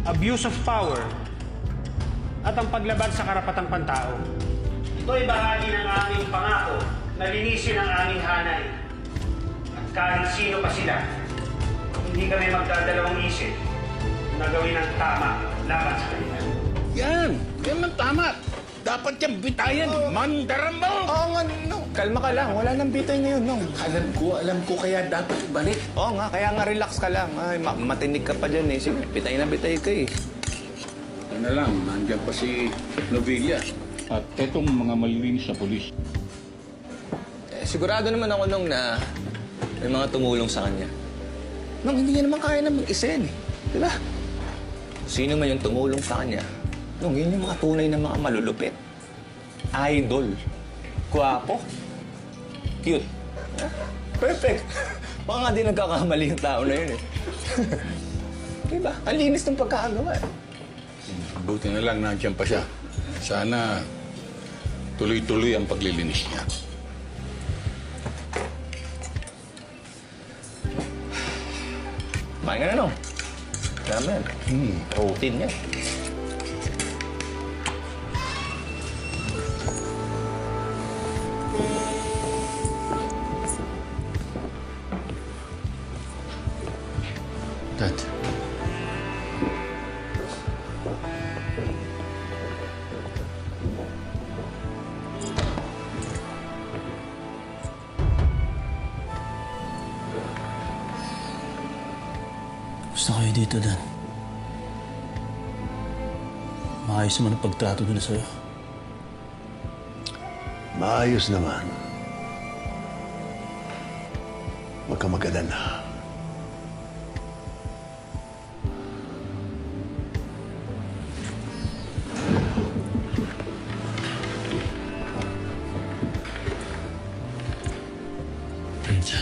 abuse of power, at ang paglabag sa karapatang pantao. Ito ay bahagi ng aming pangako na linisin ang aming hanay. At kahit sino pa sila, hindi kami magdadalawang isip na gawin ang tama laban sa kanila. Yan! Yan ang tama! Dapat yung bitayan! Mandaramo! Oo nga, Nong. Kalma ka lang. Wala nang bitay ngayon, Nong. Alam ko kaya dapat ibalik. Oo nga, kaya nga relax ka lang. Ay, matinig ka pa dyan eh. Sige, bitay na bitay ka eh. Ano na lang, nandiyan pa si Novilla. At etong mga malilinis sa polis. Sigurado naman ako, Nong, na may mga tumulong sa kanya. Nong, hindi niya naman kaya na mag-isa yan eh. Diba? Sino man yung tumulong sa kanya, Nong, yun yung mga tunay na mga malulupit. Idol. Guwapo. Cute. Perfect. Baka nga di nagkakamali yung tao na yun eh. Diba? Ang linis ng pagkakagawa eh. Buti na lang nandiyan pa siya. Sana tuloy-tuloy ang paglilinis niya. Kumain ka na, Nong. Tama yan. Routine yan. Dad. Gusto kayo dito, Dan. Maayos naman ang pagtrato doon sa'yo. Maayos naman. Huwag ka mag-alala. Brenda,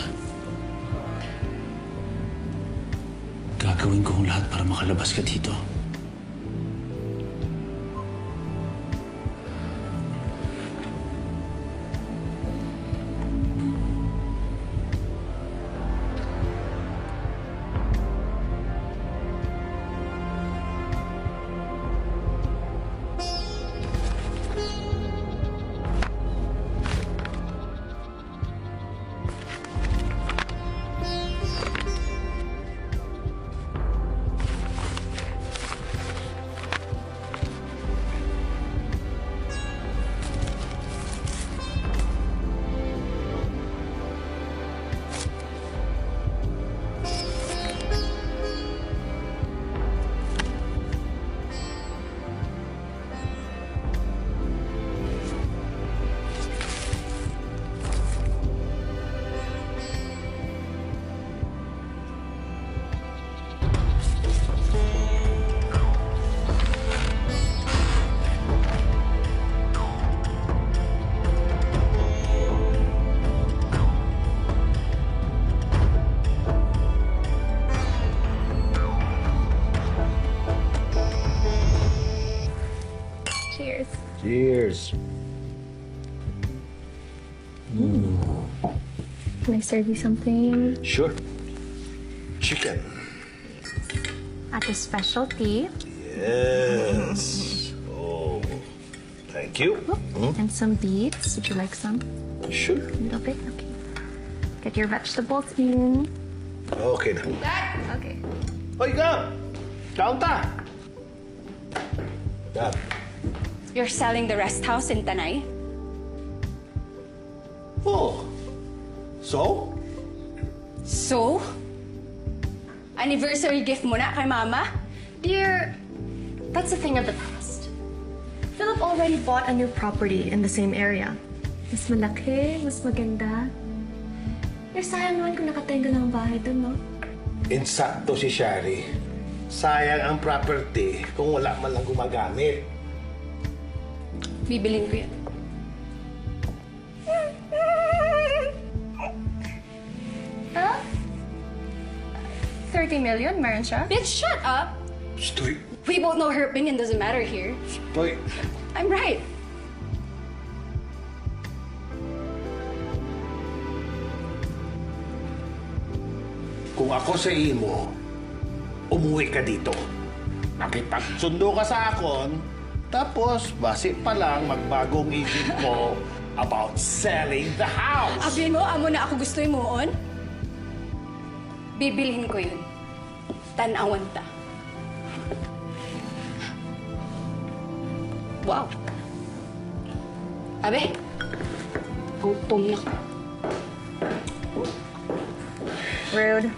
gagawin ko ang lahat para makalabas ka dito. Cheers. Cheers. Can I serve you something? Sure. Chicken. At a specialty. Yes. Oh, thank you. And some beets. Would you like some? Sure. A little bit? Okay. Get your vegetables in. Okay na. Okay. Hoy, Gab! Kaunta! Dad. You're selling the rest house in Tanay? Oh. So? So? Anniversary gift mo na kay Mama? Dear, that's a thing of the past. Philip already bought a new property in the same area. Mas malaki, mas maganda. Pero sayang naman kung nakatenga lang ang bahay doon, no? Insakto si Shari. Sayang ang property kung wala man lang gumagamit. Bibilin ko yan. Huh? 30 million, meron siya? Bitch, shut up! Stoy. We both know her opinion doesn't matter here. Stoy. I'm right. Kung ako sa imo, umuwi ka dito. nakipagsundo ka sa akon, tapos base pa lang magbagong isip ko about selling the house. Abi mo, amo na ako gusto mo on? Bibilhin ko yun. Tanawan ta. Wow. Abe, gutom na ka. Rude.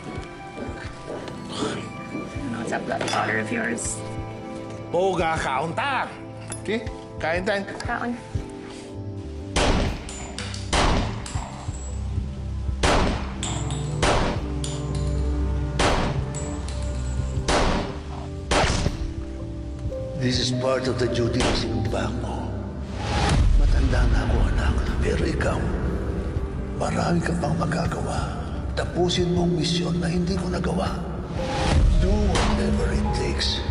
What's up, that daughter of yours? Boga kaunta. Okay, kain tayo. Kaon. This is part of the duty na sinumpa mo. Matanda na ako, anak. Pero ikaw, marami ka pang magagawa. Tapusin mong misyon na hindi mo nagawa. Do whatever it takes.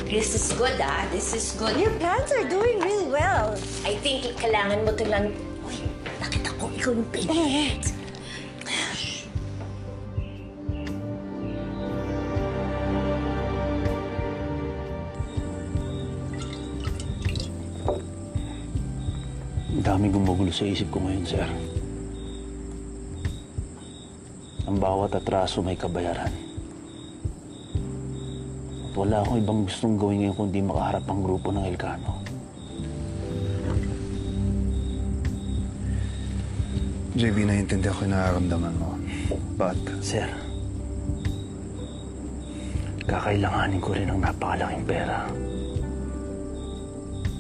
This is good, ah. This is good. Your plants are doing really well. I think kailangan mo to lang... Uy, nakita ko ikaw yung paint. Ang daming gumugulo sa isip ko ngayon, sir. Ang bawat atraso may kabayaran. At wala akong ibang gustong gawin ngayon kundi makaharap ang grupo ng Elcano. JB, naiintindihan ko yung nararamdaman mo. But, Sir, kakailanganin ko rin ng napakalaking pera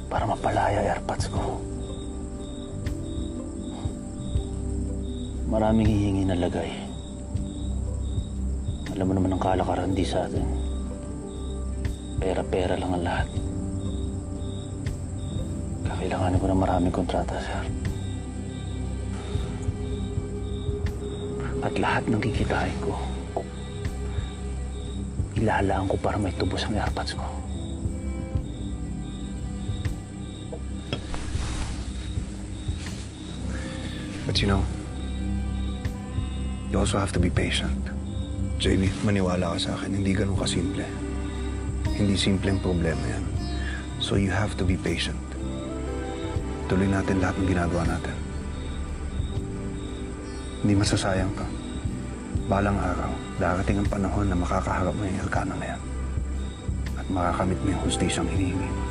para mapalaya airpods ko. Maraming hihingi na lagay. Alam mo naman ang kalakaran di sa atin. Pera-pera lang ang lahat. Kakailanganin ko ng maraming kontrata, sir. At lahat ng kikitain ko, ilalaan ko para may tubos ang airpods ko. but you know, you also have to be patient. JB, maniwala ka sa akin, hindi ganun kasimple. Hindi simpleng problema yan. So you have to be patient. Tuloy natin lahat ng ginagawa natin. Hindi masasayang ka. Balang araw, darating ang panahon na makakaharap mo yung Elcano na yan. At makakamit mo yung hustisyang hinihingi mo.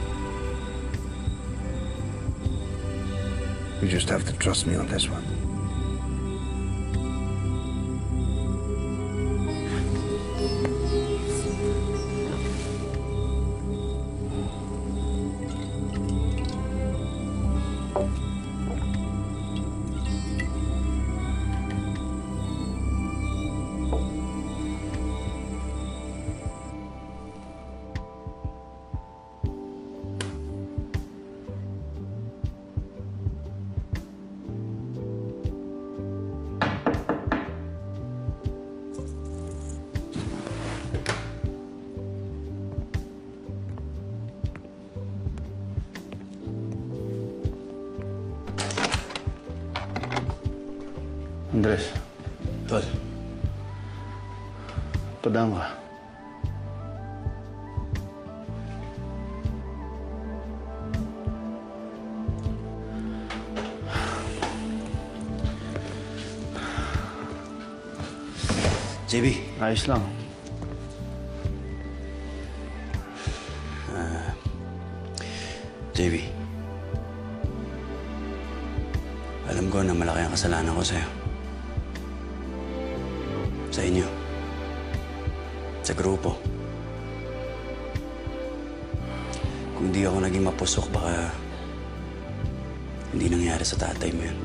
You just have to trust me on this one. Andres, Tol, padaan ka. JB, Ayos lang. JB. Alam ko na malaki ang kasalanan ko sa'yo. Sa inyo. Sa grupo. Kung di ako naging mapusok, baka hindi nangyari sa tatay mo yun.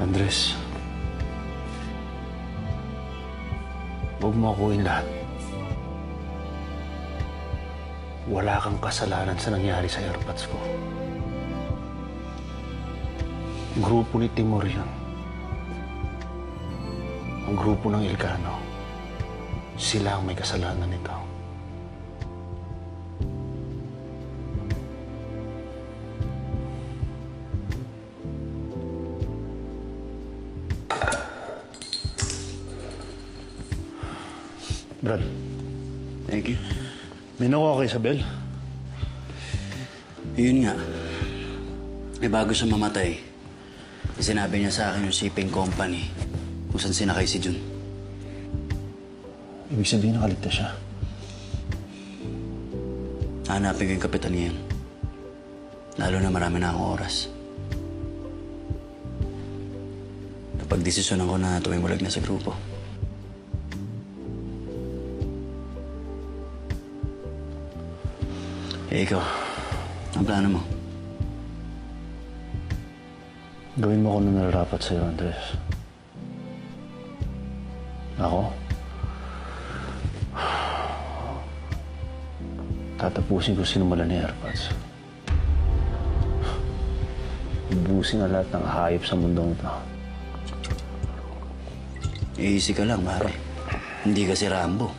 Andres, huwag mo akuin lahat. Wala kang kasalanan sa nangyari sa airpods ko. Grupo ni Timur yun. Ang grupo ng Ilcano. Sila ang may kasalanan nito. Brad, Thank you. may nakuha kay Isabel. Yun nga. Eh, bago siya mamatay, sinabi niya sa akin yung shipping company kung saan sinakay si Jun. Ibig sabihin nakaligtas siya. Hanapin ko yung kapitan niyan. Lalo na marami na akong oras. Napag-desisyonan ko na tumimulag na sa grupo. Eh, ikaw, ang plano mo? Gawin mo kung ano nararapat sa'yo, Andres. Ako? Tatapusin ko sinumulan ni AirPods. Ubusin ang lahat ng hayop sa mundong ito. Easy ka lang, pare. Hindi ka si Rambo.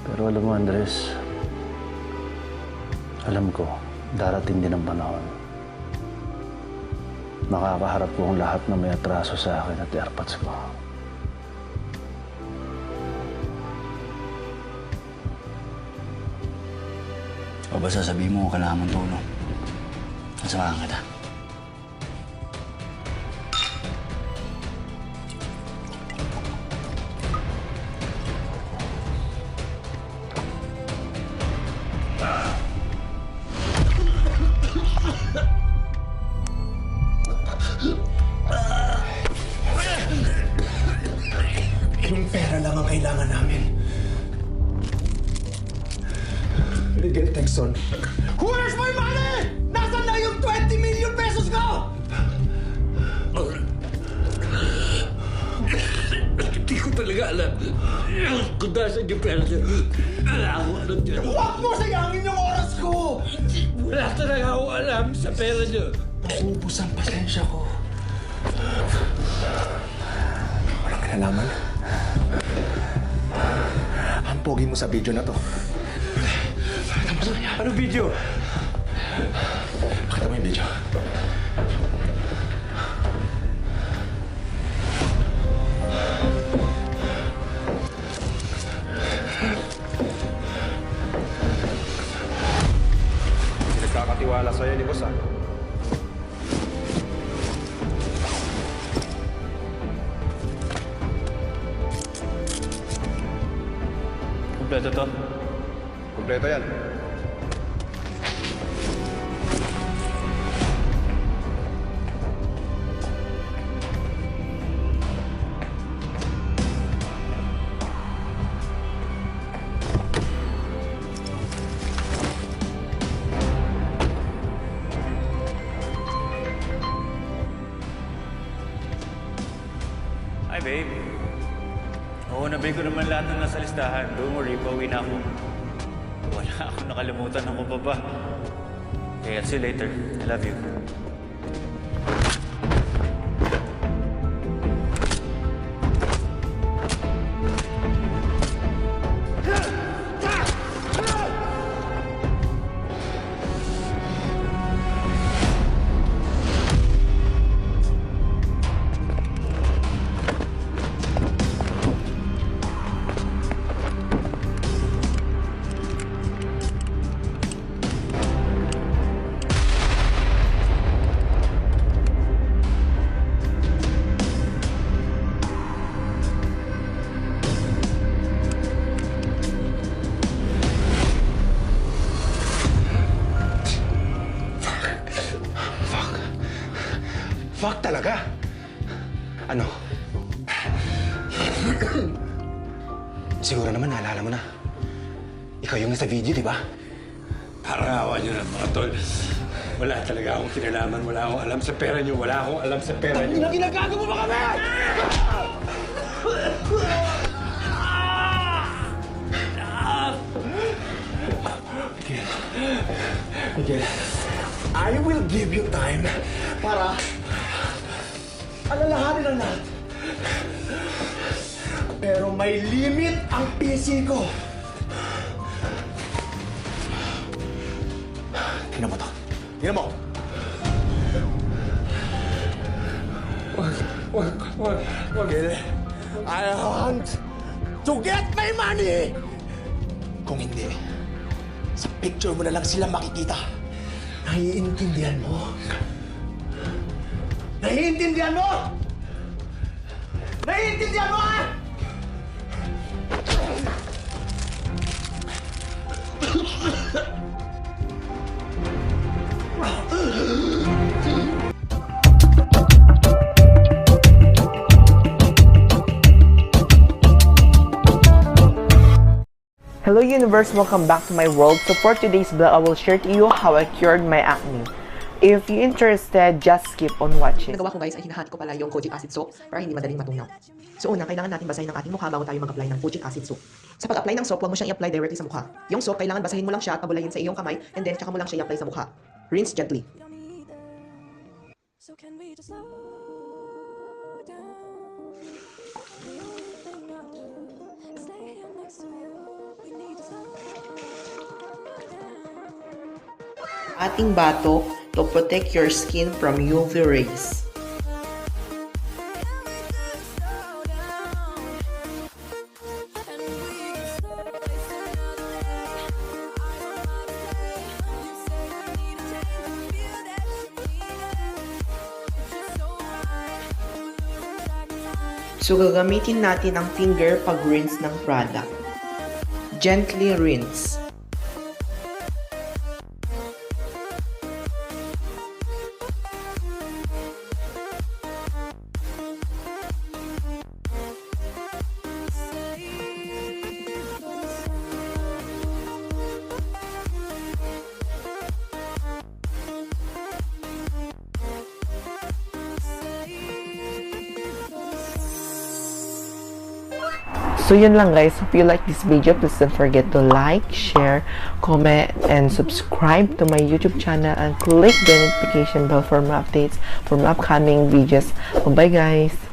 Pero alam mo, Andres, alam ko, darating din ang panahon. Makakaharap ko ang lahat na may atraso sa akin at AirPods ko. O ba sasabihin mo kung kailangan mong tulong? Nasamahan kita. Yung pera lang ang kailangan namin. Miguel Texon. Where's my money? Nasaan na yung 20 million pesos ko? Hindi ko talaga alam kung nasaan yung pera niya. Wala akong alam dyan. Huwag mo sayangin yung oras ko! Wala talaga akong alam sa pera niya. Ubus ang pasensya ko. Walang kinalaman. Ang pogi mo sa video na to. Ano video? Pakita mo yung video. Nagkakatiwala sa'yo ni Boss, ah. Kompleto to? Kompleto yan. Hi, babe. Oo, nabay ko naman lahat ng nasa listahan. Don't worry, pauwi na ako. Wala akong nakalimutan ng kung pa ba. Okay, I'll see you later. I love you. fuck talaga? Ano? Siguro naman naalala mo na. Ikaw yung nasa video, di ba? Parang awa niyo na, mga tol. Wala talaga akong kinalaman. Wala akong alam sa pera niyo. Wala akong alam sa pera niyo. Tangina, ginagago mo ba kami? Miguel, I will give you time para alalahanin ang lahat. Pero may limit ang PC ko. Tingnan mo to. Tingnan mo. Wag. Miguel, I want to get my money. Kung hindi, sa picture mo na lang sila makikita. Naiintindihan mo? Naiintindihan mo? Naiintindihan mo, ha? Hello universe, welcome back to my world. So for today's vlog, I will share to you how I cured my acne. If you're interested, just keep on watching. Nagawa ko guys ay hinahat ko pala yung kojic acid soap para hindi madaling matunaw. So una, kailangan natin basahin ang ating mukha bago tayo mag-apply ng kojic acid soap. Sa pag-apply ng soap, huwag mo siyang i-apply directly sa mukha. Yung soap, kailangan basahin mo lang siya at pabulayin sa iyong kamay and then tsaka mo lang siya i-apply sa mukha. Rinse gently. Ating bato to protect your skin from UV rays. So gagamitin natin ang finger pag-rinse ng product. Gently rinse. So yun lang guys, hope you like this video. Please don't forget to like, share, comment, and subscribe to my YouTube channel and click the notification bell for more updates from upcoming videos. Bye guys!